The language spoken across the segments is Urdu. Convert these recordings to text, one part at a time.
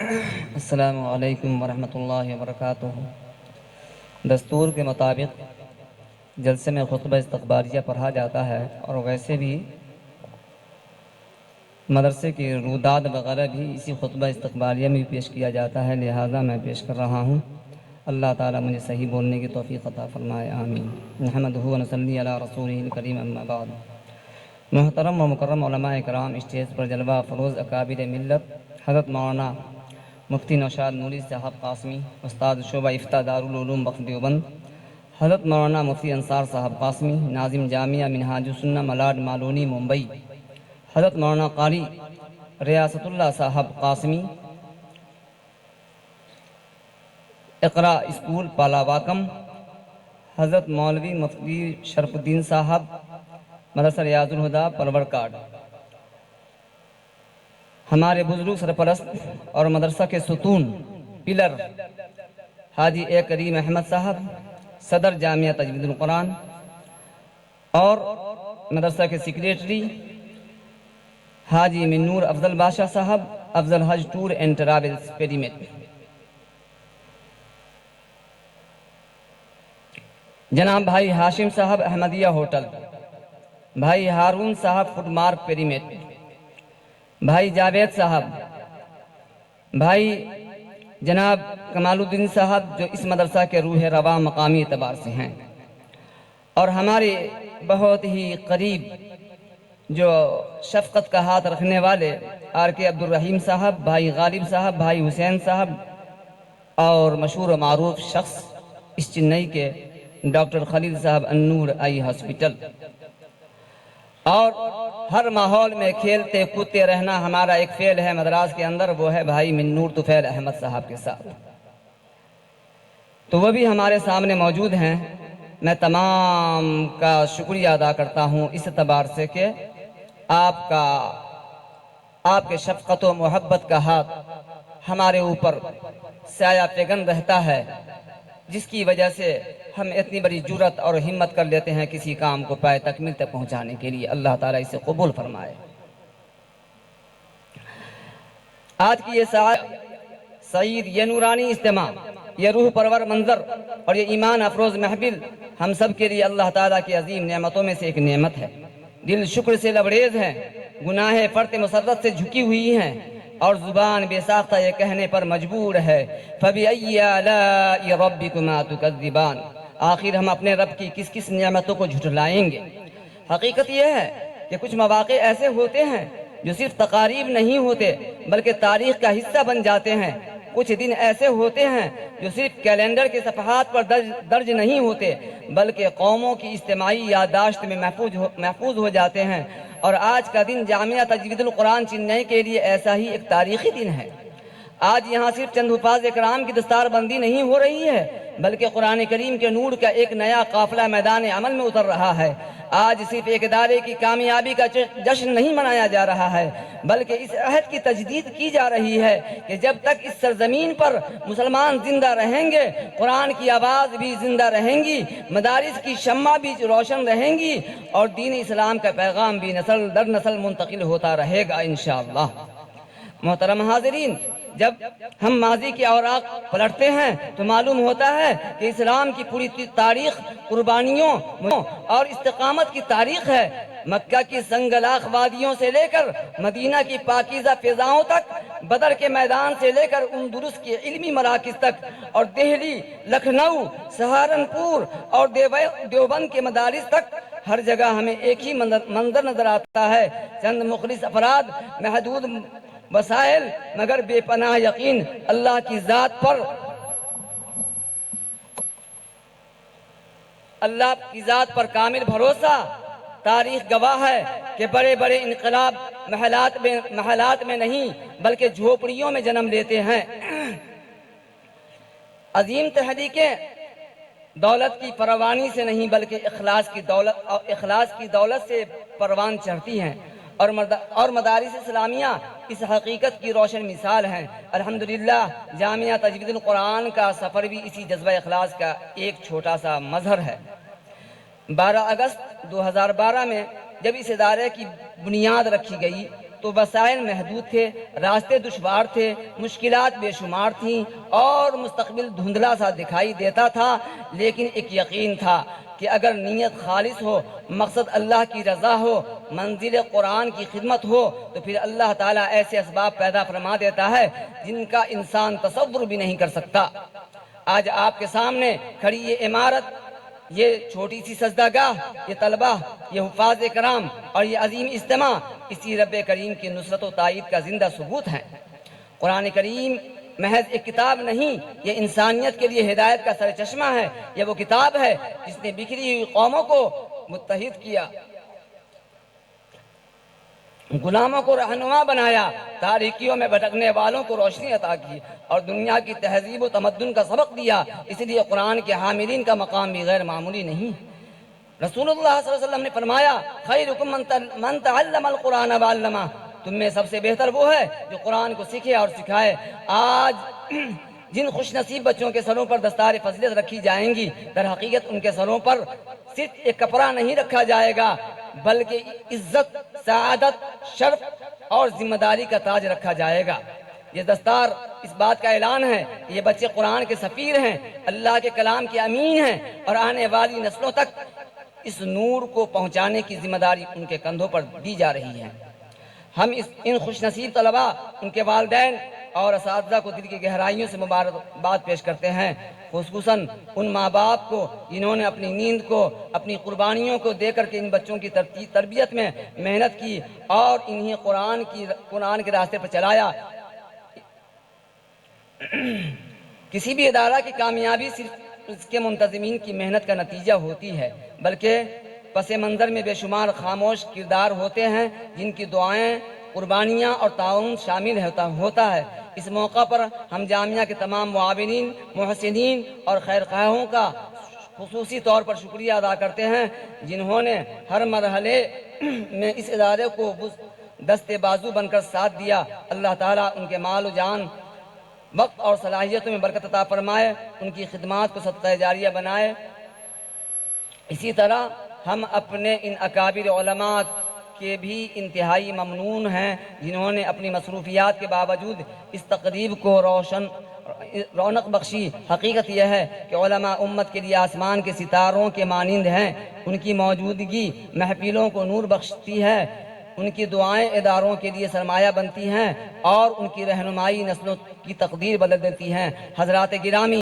السلام علیکم ورحمۃ اللہ وبرکاتہ۔ دستور کے مطابق جلسے میں خطبہ استقبالیہ پڑھا جاتا ہے، اور ویسے بھی مدرسے کی روداد وغیرہ بھی اسی خطبہ استقبالیہ میں پیش کیا جاتا ہے، لہذا میں پیش کر رہا ہوں۔ اللہ تعالیٰ مجھے صحیح بولنے کی توفیق عطا فرمائے، آمین۔ نحمدہ و نصلی علی رسولہ الکریم، اما بعد۔ محترم و مکرم علماء کرام، اسٹیج پر جلوہ افروز اکابر ملت حضرت مولانا مفتی نوشاد نوری صاحب قاسمی، استاد شعبہ افتاء دارالعلوم بخش دیوبند، حضرت مولانا مفتی انصار صاحب قاسمی، ناظم جامعہ منہاج السنہ ملاڈ مالونی ممبئی، حضرت مولانا قاری ریاست اللہ صاحب قاسمی، اقرا اسکول پالاواکم، حضرت مولوی مفتی شرف الدین صاحب، مدرسہ ریاض الہدیٰ پرور کاٹ، ہمارے بزرگ سرپرست اور مدرسہ کے ستون پلر حاجی اے کریم احمد صاحب، صدر جامعہ تجوید القرآن، اور مدرسہ کے سیکریٹری حاجی منور افضل بادشاہ صاحب، افضل حج ٹور اینڈ ٹریولز پیریمیٹ، جناب بھائی ہاشم صاحب احمدیہ ہوٹل، بھائی ہارون صاحب فوڈ مارک پیریمیٹ، بھائی جاوید صاحب، بھائی جناب کمال الدین صاحب جو اس مدرسہ کے روح رواں مقامی اعتبار سے ہیں، اور ہمارے بہت ہی قریب جو شفقت کا ہاتھ رکھنے والے آر کے عبد الرحیم صاحب، بھائی غالب صاحب، بھائی حسین صاحب، اور مشہور و معروف شخص اس چنئی کے ڈاکٹر خلیل صاحب النور آئی ہاسپٹل۔ اور ہر ماحول میں کھیلتے کودتے رہنا ہمارا ایک فعل ہے مدراس کے اندر، وہ ہے بھائی منور طفیل احمد صاحب کے ساتھ، تو وہ بھی ہمارے سامنے موجود ہیں۔ میں تمام کا شکریہ ادا کرتا ہوں اس اعتبار سے کہ آپ کے شفقت و محبت کا ہاتھ ہمارے اوپر سایہ فگن رہتا ہے، جس کی وجہ سے ہم اتنی بڑی جرات اور ہمت کر لیتے ہیں کسی کام کو پائے تکمیل تک پہنچانے کے لیے۔ اللہ تعالیٰ اسے قبول فرمائے۔ آج کی یہ سعید، یہ نورانی اجتماع، یہ روح پرور منظر اور یہ ایمان افروز محفل ہم سب کے لیے اللہ تعالیٰ کی عظیم نعمتوں میں سے ایک نعمت ہے۔ دل شکر سے لبریز ہے، گناہ فرط مسرت سے جھکی ہوئی ہیں، اور زبان بے ساختہ یہ کہنے پر مجبور ہے فَبِأَيِّ آلَاءِ رَبِّكُمَا تُكَذِّبَانِ، آخر ہم اپنے رب کی کس کس نعمتوں کو جھٹلائیں گے۔ حقیقت یہ ہے کہ کچھ مواقع ایسے ہوتے ہیں جو صرف تقاریب نہیں ہوتے بلکہ تاریخ کا حصہ بن جاتے ہیں، کچھ دن ایسے ہوتے ہیں جو صرف کیلنڈر کے صفحات پر درج نہیں ہوتے بلکہ قوموں کی اجتماعی یادداشت میں محفوظ ہو جاتے ہیں، اور آج کا دن جامعہ تجوید القرآن چنئی کے لیے ایسا ہی ایک تاریخی دن ہے۔ آج یہاں صرف چند حفاظ کرام کی دستار بندی نہیں ہو رہی ہے بلکہ قرآن کریم کے نور کا ایک نیا قافلہ میدان عمل میں اتر رہا ہے۔ آج صرف ایک ادارے کی کامیابی کا جشن نہیں منایا جا رہا ہے بلکہ اس عہد کی تجدید کی جا رہی ہے کہ جب تک اس سرزمین پر مسلمان زندہ رہیں گے، قرآن کی آواز بھی زندہ رہیں گی، مدارس کی شمع بھی روشن رہیں گی، اور دین اسلام کا پیغام بھی نسل در نسل منتقل ہوتا رہے گا انشاءاللہ۔ محترم حاضرین، جب ہم ماضی کے اوراق پلٹتے ہیں تو معلوم ہوتا ہے کہ اسلام کی پوری تاریخ قربانیوں اور استقامت کی تاریخ ہے۔ مکہ کی سنگلاخ وادیوں سے لے کر مدینہ کی پاکیزہ فضاؤں تک، بدر کے میدان سے لے کر اندلس کے علمی مراکز تک، اور دہلی، لکھنؤ، سہارنپور اور دیوبند کے مدارس تک، ہر جگہ ہمیں ایک ہی منظر نظر آتا ہے: چند مخلص افراد، محدود وسائل مگر بے پناہ یقین، اللہ کی ذات پر کامل بھروسہ۔ تاریخ گواہ ہے کہ بڑے بڑے انقلاب محلات میں نہیں بلکہ جھوپڑیوں میں جنم لیتے ہیں۔ عظیم تحریکیں دولت کی فراوانی سے نہیں بلکہ اخلاص کی دولت سے پروان چڑھتی ہیں، اور مدارس اسلامیہ اس حقیقت کی روشن مثال ہیں۔ الحمدللہ جامعہ تجوید القرآن کا سفر بھی اسی جذبہ اخلاص کا ایک چھوٹا سا مظہر ہے۔ 12 اگست 2012 میں جب اس ادارے کی بنیاد رکھی گئی تو وسائل محدود تھے، راستے دشوار تھے، مشکلات بے شمار تھیں اور مستقبل دھندلا سا دکھائی دیتا تھا، لیکن ایک یقین تھا کہ اگر نیت خالص ہو، مقصد اللہ کی رضا ہو، منزل قرآن کی خدمت ہو، تو پھر اللہ تعالیٰ ایسے اسباب پیدا فرما دیتا ہے جن کا انسان تصور بھی نہیں کر سکتا۔ آج آپ کے سامنے کھڑی یہ عمارت، یہ چھوٹی سی سجدہ گاہ، یہ طلبہ، یہ حفاظ کرام اور یہ عظیم اجتماع اسی رب کریم کی نصرت و تائید کا زندہ ثبوت ہے۔ قرآن کریم محض ایک کتاب نہیں، یہ انسانیت کے لیے ہدایت کا سرچشمہ ہے۔ یہ وہ کتاب ہے جس نے بکھری ہوئی قوموں کو متحد کیا، غلاموں کو رہنما بنایا، تاریکیوں میں بھٹکنے والوں کو روشنی عطا کی اور دنیا کی تہذیب و تمدن کا سبق دیا۔ اس لیے قرآن کے حاملین کا مقام بھی غیر معمولی نہیں۔ رسول اللہ صلی اللہ علیہ وسلم نے فرمایا، خیرکم من تعلم القرآن وعلمہ، تم میں سب سے بہتر وہ ہے جو قرآن کو سیکھے اور سکھائے۔ آج جن خوش نصیب بچوں کے سروں پر دستار فضیلت رکھی جائیں گی، در حقیقت ان کے سروں پر صرف ایک کپڑا نہیں رکھا جائے گا، بلکہ عزت، سعادت، شرف اور ذمہ داری کا تاج رکھا جائے گا۔ یہ دستار اس بات کا اعلان ہے کہ یہ بچے قرآن کے سفیر ہیں، اللہ کے کلام کے امین ہیں اور آنے والی نسلوں تک اس نور کو پہنچانے کی ذمہ داری ان کے کندھوں پر دی جا رہی ہے۔ ہم ان خوش نصیب طلباء، ان کے والدین اور اساتذہ کو دل کی گہرائیوں سے مبارکباد پیش کرتے ہیں، خصوصاً ان ماں باپ کو جنہوں نے اپنی نیند کو، اپنی قربانیوں کو دے کر کے ان بچوں کی تربیت میں محنت کی اور انہیں قرآن کے راستے پر چلایا۔ کسی بھی ادارہ کی کامیابی صرف اس کے منتظمین کی محنت کا نتیجہ ہوتی ہے، بلکہ پس منظر میں بے شمار خاموش کردار ہوتے ہیں جن کی دعائیں، قربانیاں اور تعاون شامل ہوتا ہے۔ اس موقع پر ہم جامعہ کے تمام معاونین، محسنین اور خیرخواہوں کا خصوصی طور پر شکریہ ادا کرتے ہیں، جنہوں نے ہر مرحلے میں اس ادارے کو دستے بازو بن کر ساتھ دیا۔ اللہ تعالیٰ ان کے مال و جان، وقت اور صلاحیتوں میں برکت عطا فرمائے، ان کی خدمات کو صدقہ جاریہ بنائے۔ اسی طرح ہم اپنے ان اکابر علماء کے بھی انتہائی ممنون ہیں، جنہوں نے اپنی مصروفیات کے باوجود اس تقریب کو رونق بخشی۔ حقیقت یہ ہے کہ علماء امت کے لیے آسمان کے ستاروں کے مانند ہیں، ان کی موجودگی محفلوں کو نور بخشتی ہے، ان کی دعائیں اداروں کے لیے سرمایہ بنتی ہیں اور ان کی رہنمائی نسلوں کی تقدیر بدل دیتی ہیں۔ حضرات گرامی،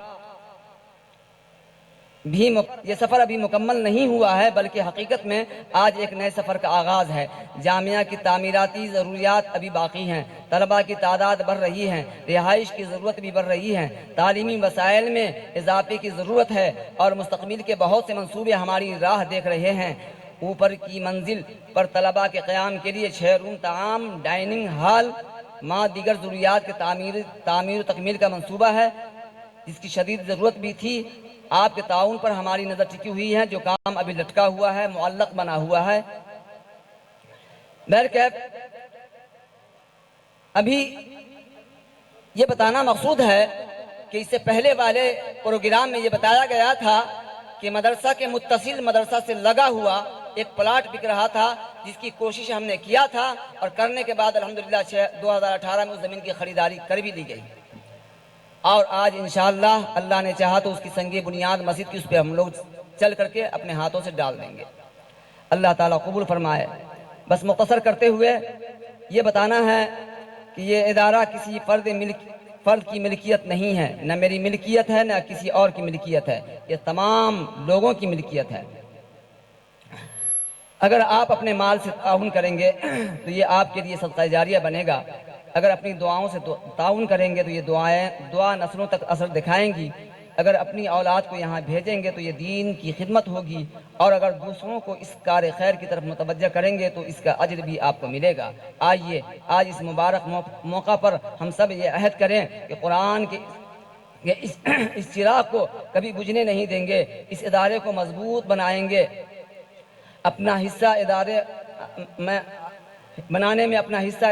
یہ سفر ابھی مکمل نہیں ہوا ہے، بلکہ حقیقت میں آج ایک نئے سفر کا آغاز ہے۔ جامعہ کی تعمیراتی ضروریات ابھی باقی ہیں، طلباء کی تعداد بڑھ رہی ہے، رہائش کی ضرورت بھی بڑھ رہی ہے، تعلیمی وسائل میں اضافے کی ضرورت ہے اور مستقبل کے بہت سے منصوبے ہماری راہ دیکھ رہے ہیں۔ اوپر کی منزل پر طلباء کے قیام کے لیے 6 روم تعام، ڈائننگ ہال، دیگر ضروریات کے تعمیر و تکمیل کا منصوبہ ہے، جس کی شدید ضرورت بھی تھی۔ آپ کے تعاون پر ہماری نظر ٹکی ہوئی ہے، جو کام ابھی لٹکا ہوا ہے، معلق بنا ہوا ہے۔ بہرکیف ابھی یہ بتانا مقصود ہے کہ اس سے پہلے والے پروگرام میں یہ بتایا گیا تھا کہ مدرسہ کے متصل مدرسہ سے لگا ہوا ایک پلاٹ بک رہا تھا، جس کی کوشش ہم نے کیا تھا اور کرنے کے بعد الحمدللہ 2018 میں اس زمین کی خریداری کر بھی لی گئی، اور آج انشاءاللہ اللہ نے چاہا تو اس کی سنگ بنیاد مسجد کی اس پہ ہم لوگ چل کر کے اپنے ہاتھوں سے ڈال دیں گے۔ اللہ تعالیٰ قبول فرمائے۔ بس مختصر کرتے ہوئے یہ بتانا ہے کہ یہ ادارہ کسی فرد کی ملکیت نہیں ہے، نہ میری ملکیت ہے، نہ کسی اور کی ملکیت ہے، یہ تمام لوگوں کی ملکیت ہے۔ اگر آپ اپنے مال سے تعاون کریں گے تو یہ آپ کے لیے صدقہ جاریہ بنے گا، اگر اپنی دعاؤں سے تعاون کریں گے تو یہ دعا نسلوں تک اثر دکھائیں گی، اگر اپنی اولاد کو یہاں بھیجیں گے تو یہ دین کی خدمت ہوگی، اور اگر دوسروں کو اس کار خیر کی طرف متوجہ کریں گے تو اس کا اجر بھی آپ کو ملے گا۔ آئیے آج اس مبارک موقع پر ہم سب یہ عہد کریں کہ قرآن کے اس چراغ کو کبھی بجھنے نہیں دیں گے، اس ادارے کو مضبوط بنائیں گے، اپنا حصہ ادارے بنانے میں اپنا حصہ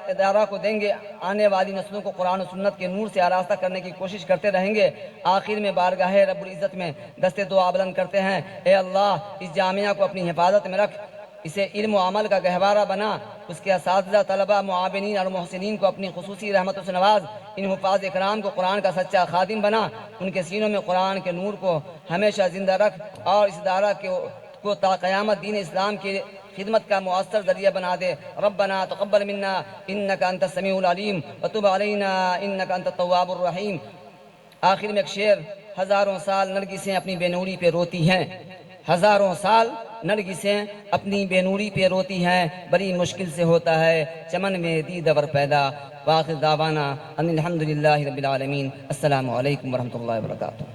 ادارہ کو دیں گے، آنے والی نسلوں کو قرآن و سنت کے نور سے آراستہ کرنے کی کوشش کرتے رہیں گے۔ آخر میں بارگاہ رب العزت میں دست دعا بلند کرتے ہیں، اے اللہ اس جامعہ کو اپنی حفاظت میں رکھ، اسے علم و عمل کا گہوارہ بنا، اس کے اساتذہ، طلبہ، معاونین اور محسنین کو اپنی خصوصی رحمتوں سے نواز، ان حفاظ اکرام کو قرآن کا سچا خادم بنا، ان کے سینوں میں قرآن کے نور کو ہمیشہ زندہ رکھ، اور اس ادارہ کو تا قیامت دین اسلام کی خدمت کا مؤثر ذریعہ بنا دے۔ ربنا تقبل منا انک انت السمیع العلیم وتب علینا انک انت التواب الرحیم۔ آخر میں ایک شعر: ہزاروں سال نرگسیں اپنی بے نوری پہ روتی ہیں، ہزاروں سال نرگسیں اپنی بے نوری پہ روتی ہیں، بڑی مشکل سے ہوتا ہے چمن میں دیدور پیدا۔ وآخر دعوانا ان الحمدللہ رب العالمین۔ السلام علیکم ورحمۃ اللہ وبرکاتہ۔